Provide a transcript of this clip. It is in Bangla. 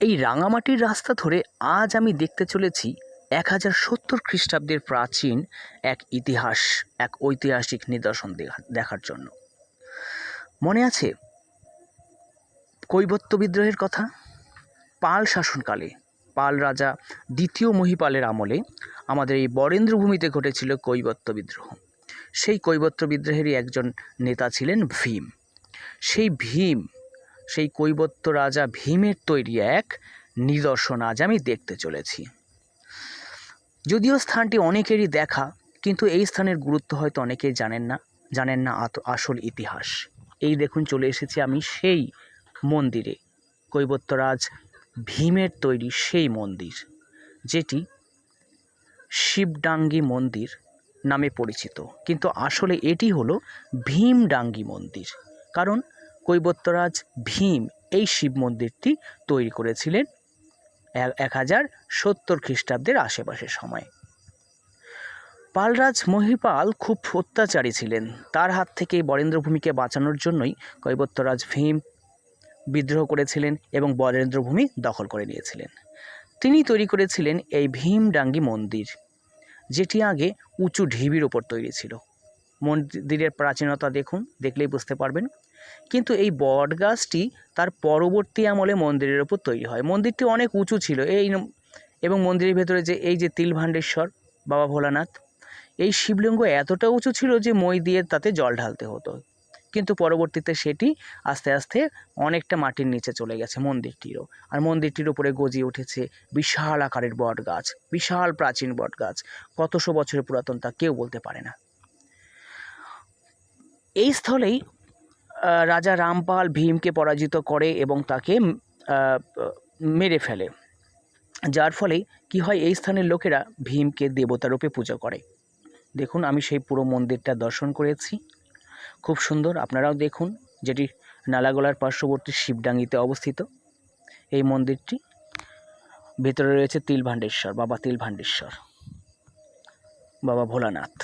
এই রাঙামাটির রাস্তা ধরে আজ আমি দেখতে চলেছি 1070 খ্রিস্টাব্দের প্রাচীন এক ইতিহাস, এক ঐতিহাসিক নিদর্শন দেখার জন্য। মনে আছে কৈবর্ত বিদ্রোহের কথা? পাল শাসনকালে, পাল রাজা দ্বিতীয় মহিপালের আমলে আমাদের এই বরেন্দ্রভূমিতে ঘটেছিল কৈবর্ত বিদ্রোহ। সেই কৈবর্ত বিদ্রোহেরই একজন নেতা ছিলেন ভীম। সেই কৈবর্ত রাজা ভীমের তৈরি এক নিদর্শন আজ আমি দেখতে চলেছি। যদিও স্থানটি অনেকেরই দেখা, কিন্তু এই স্থানের গুরুত্ব হয়তো অনেকেই জানেন না আসল ইতিহাস। এই দেখুন, চলে এসেছি আমি সেই মন্দিরে, কৈবর্তরাজ ভীমের তৈরি সেই মন্দির, যেটি শিবডাঙ্গি মন্দির নামে পরিচিত, কিন্তু আসলে এটি হলো ভীমডাঙ্গি মন্দির। কারণ কৈবর্তরাজ ভীম এই শিব মন্দিরটি তৈরি করেছিলেন 1070 খ্রিস্টাব্দের আশেপাশের সময়। পালরাজ মহিপাল খুব অত্যাচারী ছিলেন। তার হাত থেকে বরেন্দ্রভূমিকে বাঁচানোর জন্যই কৈবর্তরাজ ভীম বিদ্রোহ করেছিলেন এবং বরেন্দ্রভূমি দখল করে নিয়েছিলেন। তিনি তৈরি করেছিলেন এই ভীমডাঙ্গি মন্দির, যেটি আগে উঁচু ঢিবির ওপর তৈরি ছিল। মন্দিরের প্রাচীনতা দেখুন, দেখলেই বুঝতে পারবেন। কিন্তু এই বটগাছটি তার পরবর্তী আমলে মন্দিরের ওপর তৈরি হয়। মন্দিরটি অনেক উঁচু ছিল এবং মন্দিরের ভেতরে এই যে তিলভাণ্ডেশ্বর বাবা ভোলানাথ, এই শিবলিঙ্গ এতটা উঁচু ছিল যে মই দিয়ে তাতে জল ঢালতে হতো। কিন্তু পরবর্তীতে সেটি আস্তে আস্তে অনেকটা মাটির নিচে চলে গেছে মন্দিরটিরও। আর মন্দিরটির উপরে গজিয়ে উঠেছে বিশাল আকারের বট গাছ, বিশাল প্রাচীন বট গাছ। কতশো বছরের পুরাতন তা কেউ বলতে পারে না। এই স্থলেই রাজা রামপাল ভীমকে পরাজিত করে এবং তাকে মেরে ফেলে, যার ফলে কি হয়, এই স্থানের লোকেরা ভীমকে দেবতারূপে পুজো করে। দেখুন, আমি সেই পুরো মন্দিরটা দর্শন করেছি, খুব সুন্দর। আপনারাও দেখুন, যেটি নালাগোলার পার্শ্ববর্তী শিবডাঙ্গিতে অবস্থিত। এই মন্দিরটি ভেতরে রয়েছে তিলভাণ্ডেশ্বর, বাবা তিলভাণ্ডেশ্বর, বাবা ভোলানাথ।